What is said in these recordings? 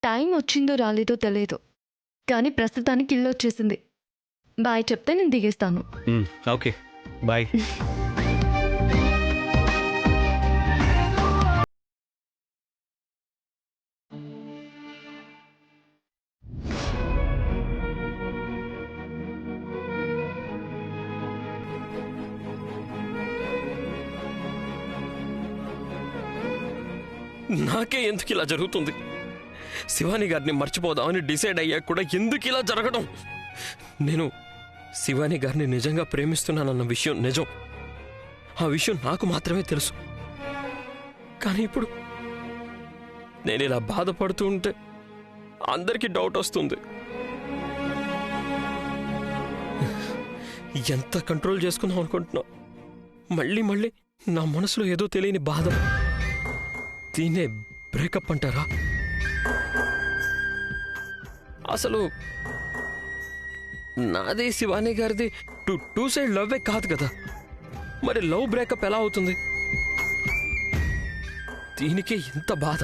Time వచ్చిందో రాలేదో తెలియదు, కానీ ప్రస్తుతానికి ఇల్లు వచ్చేసింది. బాయ్ చెప్తే నేను దిగేస్తాను. Okay bye. నాకే ఎందుకు ఇలా జరుగుతుంది? శివాని గారిని మర్చిపోదామని డిసైడ్ అయ్యాక కూడా ఎందుకు ఇలా జరగడం? నేను శివాని గారిని నిజంగా ప్రేమిస్తున్నానన్న విషయం నిజం. ఆ విషయం నాకు మాత్రమే తెలుసు. కానీ ఇప్పుడు నేను ఇలా బాధపడుతూ ఉంటే అందరికీ డౌట్ వస్తుంది. ఎంత కంట్రోల్ చేసుకుందాం అనుకుంటున్నా, మళ్ళీ మళ్ళీ నా మనసులో ఏదో తెలియని బాధ. దీన్నే బ్రేకప్ అంటారా? అసలు నాది శివాని గారిది టూ సైడ్ లవ్వే కాదు కదా, మరి లవ్ బ్రేకప్ ఎలా అవుతుంది? దీనికి ఇంత బాధ.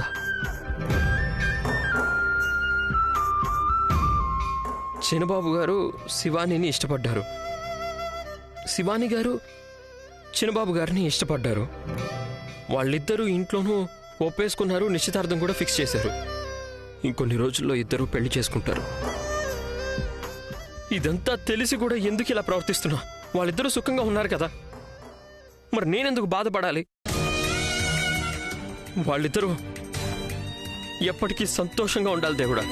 చిన్నబాబు గారు శివానిని ఇష్టపడ్డారు, శివాని గారు చిన్నబాబు గారిని ఇష్టపడ్డారు. వాళ్ళిద్దరూ ఇంట్లోనూ ఒప్పేసుకున్నారు, నిశ్చితార్థం కూడా ఫిక్స్ చేశారు. ఇంకొన్ని రోజుల్లో ఇద్దరూ పెళ్లి చేసుకుంటారు. ఇదంతా తెలిసి కూడా ఎందుకు ఇలా ప్రవర్తిస్తున్నా? వాళ్ళిద్దరూ సుఖంగా ఉన్నారు కదా, మరి నేనెందుకు బాధపడాలి? వాళ్ళిద్దరూ ఎప్పటికీ సంతోషంగా ఉండాలి దేవుడా.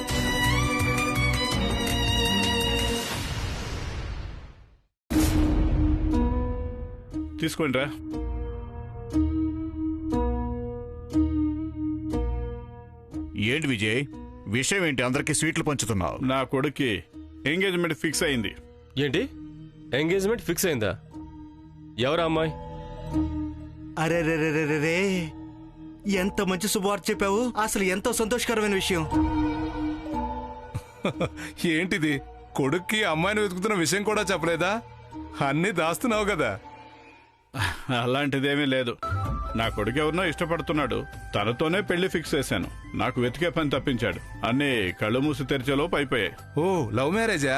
తీసుకోండి రా. ఏంటి విజయ్, విషయం ఏంటి? అందరికి స్వీట్లు పంచుతున్నావు? నా కొడుక్కి ఎంగేజ్మెంట్ ఫిక్స్ అయింది. ఏంటి ఎంగేజ్మెంట్ ఫిక్స్ అయిందా? ఎవరా అమ్మాయి? అరే రే రే రే రే, ఎంత మంచి శుభవార్త చెప్పావు. అసలు ఎంతో సంతోషకరమైన విషయం. ఏంటిది, కొడుక్కి అమ్మాయిని వెతుకుతున్న విషయం కూడా చెప్పలేదా? అన్నీ దాస్తున్నావు కదా. అలాంటిదేమీ లేదు. నా కొడుకు ఎవరినో ఇష్టపడుతున్నాడు, తనతోనే పెళ్లి ఫిక్స్ చేశాను. నాకు వెతికే పని తప్పించాడు. అన్నీ కళ్ళు మూసి తెరిచేలోపు అయిపోయాయి. ఓ, లవ్ మ్యారేజా?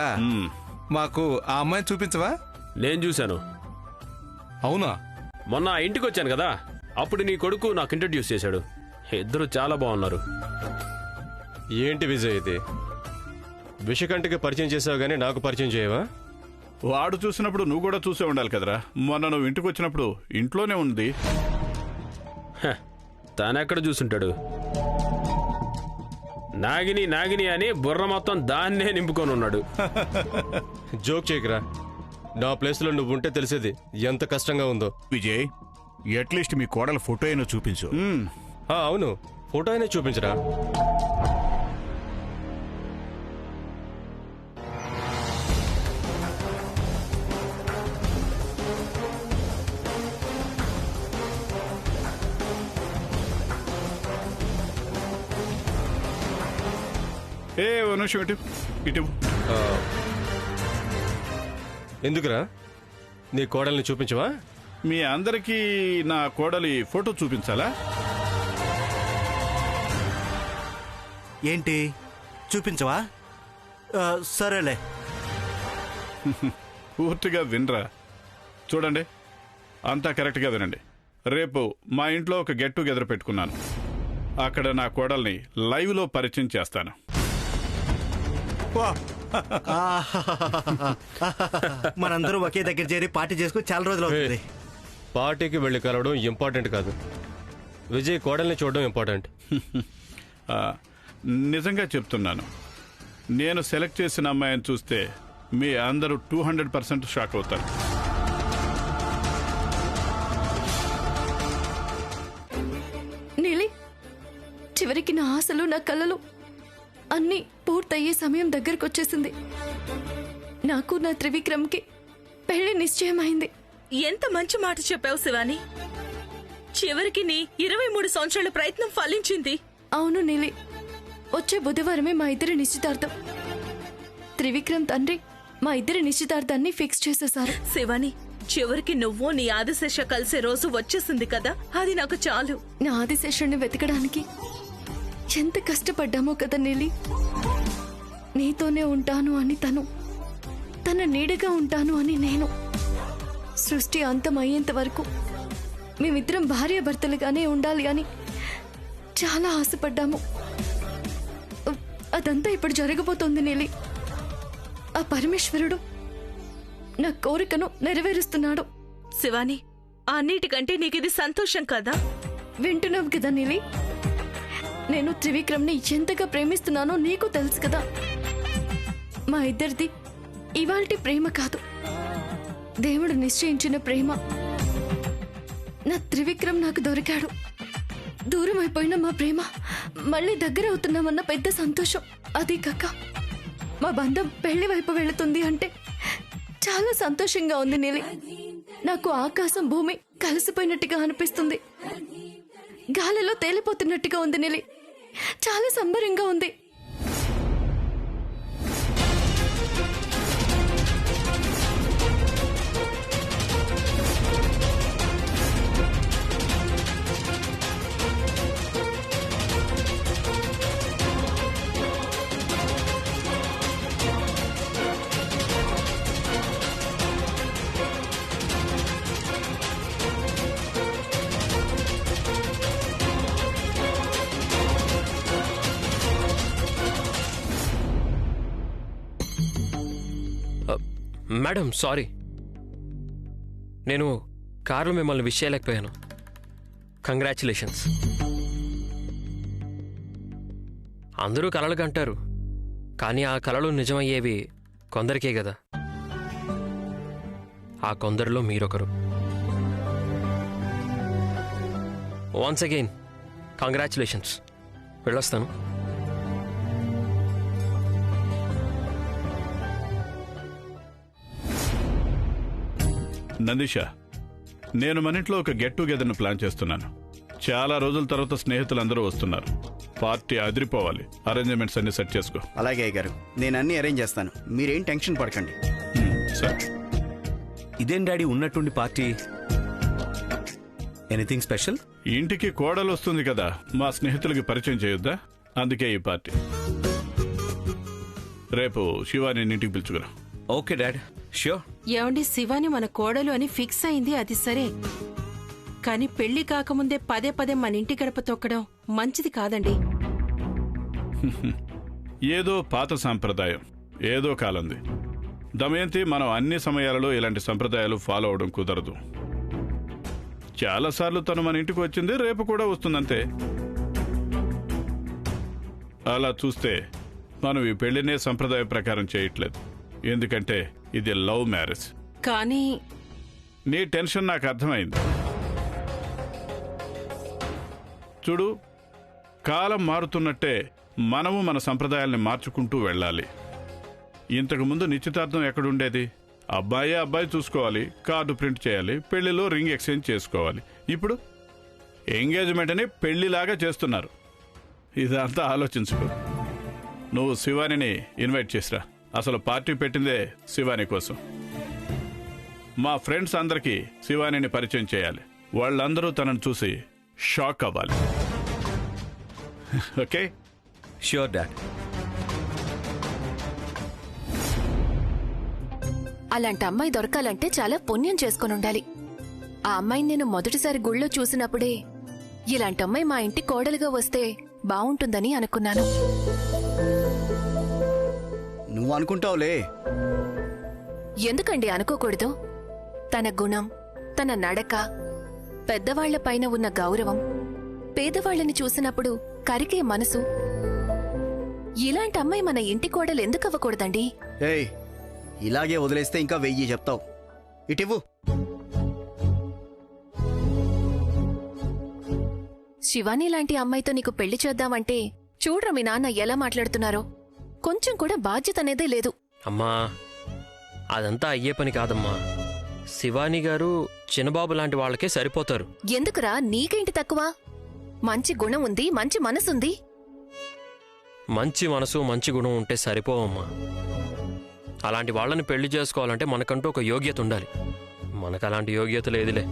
మాకు ఆ అమ్మాయిని చూపించవా? నేను చూశాను. అవునా? మొన్న ఆ ఇంటికి వచ్చాను కదా, అప్పుడు నీ కొడుకు నాకు ఇంట్రడ్యూస్ చేశాడు. ఇద్దరు చాలా బాగున్నారు. ఏంటి విజయ్ ఇది? విషకంటికి పరిచయం చేసావు గానీ నాకు పరిచయం చేయవా? వాడు చూసినప్పుడు నువ్వు కూడా చూసే ఉండాలి కదరా. మొన్న నువ్వు ఇంటికి వచ్చినప్పుడు ఇంట్లోనే ఉంది. తానెక్కడ చూసుంటాడు? నాగిని నాగిని అని బుర్ర మొత్తం దాన్నే నింపుకొని ఉన్నాడు. జోక్ చేయకురా. నా ప్లేస్లో నువ్వు ఉంటే తెలిసేది ఎంత కష్టంగా ఉందో. విజయ్, అట్లీస్ట్ మీ కోడల ఫోటో అయినా చూపించు. అవును, ఫోటో అయినా చూపించరా. ఓ నిమిషం ఇటు ఇటు. ఎందుకురా? నీ కోడల్ని చూపించవా? మీ అందరికీ నా కోడలి ఫోటో చూపించాలా? ఏంటి, చూపించవా? సరేలే. పూర్తిగా వినరా. చూడండి, అంతా కరెక్ట్గా వినండి. రేపు మా ఇంట్లో ఒక గెట్ టుగెదర్ పెట్టుకున్నాను. అక్కడ నా కోడల్ని లైవ్లో పరిచయం చేస్తాను. మనందరూ ఒకే దగ్గర చేరి పార్టీ చేసుకుని చాలా రోజులు అవుతుంది. పార్టీకి వెళ్ళి కలవడం ఇంపార్టెంట్ కాదు, విజయ్ కోడల్ని చూడడం ఇంపార్టెంట్. నిజంగా చెప్తున్నాను, నేను సెలెక్ట్ చేసిన అమ్మాయిని చూస్తే మీ అందరూ 200% షాక్ అవుతారు. నీలి, చివరికి నా ఆశలు, నా కలలు అన్నీ పూర్తయ్యే సమయం దగ్గరకు వచ్చేసింది. నాకు నా త్రివిక్రమ్కి పెళ్లి నిశ్చయమైంది. ఎంత మంచి మాట చెప్పావు శివాని. చివరికి నీ 23 సంవత్సరాల ప్రయత్నం ఫలించింది. అవును నీలి, వచ్చే బుధవారమే మా ఇద్దరి నిశ్చితార్థం. త్రివిక్రమ్ తండ్రి మా ఇద్దరి నిశ్చితార్థాన్ని ఫిక్స్ చేసేశారు. శివాని, చివరికి నువ్వు నీ ఆదిశేష కలిసే రోజు వచ్చేసింది కదా, అది నాకు చాలు. నా ఆదిశేషుణ్ణి వెతకడానికి ఎంత కష్టపడ్డామో కదా నీలి. నీతోనే ఉంటాను అని తను, తన నీడగా ఉంటాను అని నేను. సృష్టి అంతమయ్యేంత వరకు మేమిద్దరం భార్యాభర్తలుగానే ఉండాలి అని చాలా ఆశపడ్డాము. అదంతా ఇప్పుడు జరగబోతోంది నీలి. ఆ పరమేశ్వరుడు నా కోరికను నెరవేరుస్తున్నాడు. శివాని, అన్నిటికంటే నీకిది సంతోషం కదా? వింటున్నావు కదా నీలి, నేను త్రివిక్రమ్ని ఎంతగా ప్రేమిస్తున్నానో నీకు తెలుసు కదా. మా ఇద్దరిది ఇవాల్టి ప్రేమ కాదు, దేవుడు నిశ్చయించిన ప్రేమ. నా త్రివిక్రమ్ నాకు దొరికాడు. దూరం అయిపోయిన మా ప్రేమ మళ్ళీ దగ్గర అవుతున్నామన్న పెద్ద సంతోషం. అదే కాక మా బంధం పెళ్లి వైపు వెళుతుంది అంటే చాలా సంతోషంగా ఉంది నీలి. నాకు ఆకాశం భూమి కలిసిపోయినట్టుగా అనిపిస్తుంది. గాలిలో తేలిపోతున్నట్టుగా ఉంది నీలి. చాలా సంబరంగా ఉంది. మేడం సారీ, నేను కారులో మిమ్మల్ని విష్ చేయలేకపోయాను. కంగ్రాచులేషన్స్. అందరూ కలలు కంటారు, కానీ ఆ కలలు నిజమయ్యేవి కొందరికే కదా. ఆ కొందరిలో మీరొకరు. Once again congratulations. వెళ్ళొస్తాను. నందిష, నేను మన ఇంట్లో ఒక గెట్ టుగెదర్ను ప్లాన్ చేస్తున్నాను. చాలా రోజుల తర్వాత స్నేహితులందరూ వస్తున్నారు. పార్టీ అదిరిపోవాలి. అరేంజ్మెంట్స్ అన్ని సెట్ చేసుకో. అలాగే అయ్యగారు, నేను అన్ని అరేంజ్ చేస్తాను. మీరేం టెన్షన్ పడకండి. సరే. ఇదేం డాడీ ఉన్నట్టుండి పార్టీ? Anything special? ఇంటికి కోడలు వస్తుంది కదా, మా స్నేహితులకి పరిచయం చేయొద్దా? అందుకే ఈ పార్టీ. రేపు శివాని ఇంటికి పిలుచుకురా. Okay dad, sure. ఏమండి, శివాని మన కోడలు అని ఫిక్స్ అయింది, అది సరే. కానీ పెళ్లి కాకముందే పదే పదే మన ఇంటి గడప తొక్కడం మంచిది కాదండి. ఏదో పాత సాంప్రదాయం, ఏదో కాలంది. దమయంతి, మనం అన్ని సమయాలలో ఇలాంటి సంప్రదాయాలు ఫాలో అవడం కుదరదు. చాలాసార్లు తను మన ఇంటికి వచ్చింది, రేపు కూడా వస్తుందంతే. అలా చూస్తే మనం ఈ పెళ్లినే సంప్రదాయ ప్రకారం చేయట్లేదు. ఎందుకంటే ఇది లవ్ మ్యారేజ్. కానీ నీ టెన్షన్ నాకు అర్థమైంది. చూడు, కాలం మారుతున్నట్టే మనము మన సంప్రదాయాల్ని మార్చుకుంటూ వెళ్ళాలి. ఇంతకుముందు నిశ్చితార్థం ఎక్కడుండేది? అబ్బాయి చూసుకోవాలి, కార్డు ప్రింట్ చేయాలి, పెళ్లిలో రింగ్ ఎక్స్చేంజ్ చేసుకోవాలి. ఇప్పుడు ఎంగేజ్మెంట్ అని పెళ్లిలాగా చేస్తున్నారు. ఇదంతా ఆలోచించుకో. నువ్వు శివానిని ఇన్వైట్ చేసిరా. అసలు పార్టీ పెట్టిందే శివాని కోసం. మా ఫ్రెండ్స్ అందరికీ శివానిని పరిచయం చేయాలి. వాళ్ళందరూ తనను చూసి షాక్ అవ్వాలి. ఓకే? Sure dad. అలాంటి అమ్మాయి దొరకాలంటే చాలా పుణ్యం చేసుకుని ఉండాలి. ఆ అమ్మాయిని నేను మొదటిసారి గుళ్ళో చూసినప్పుడే ఇలాంటి అమ్మాయి మా ఇంటి కోడలుగా వస్తే బావుంటుందని అనుకున్నాను. నువ్వు అనుకుంటావులే. ఎందుకండి అనుకోకూడదు? తన గుణం, తన నడక, పెద్దవాళ్ల పైన ఉన్న గౌరవం, పేదవాళ్లని చూసినప్పుడు కరిగే మనసు, ఇలాంటి అమ్మాయి మన ఇంటి కోడలు ఎందుకు అవ్వకూడదండి? ఏయ్, ఇలాగే వదిలేస్తే ఇంకా 1000 చెప్తావు. ఇటివ్వు. శివాని లాంటి అమ్మాయితో నీకు పెళ్లి చేద్దామంటే చూడ్రా మీ నాన్న ఎలా మాట్లాడుతున్నారో. కొంచెం కూడా బాధ్యత అనేదే లేదు. అమ్మా, అదంతా అయ్యే పని కాదమ్మా. శివాని గారు చిన్నబాబు లాంటి వాళ్ళకే సరిపోతారు. ఎందుకురా, నీకేంటి తక్కువ? మంచి గుణం ఉంది, మంచి మనసుంది. మంచి మనసు, మంచి గుణం ఉంటే సరిపోవమ్మా. అలాంటి వాళ్ళని పెళ్లి చేసుకోవాలంటే మనకంటూ ఒక యోగ్యత ఉండాలి. మనకు అలాంటి యోగ్యత లేదులే.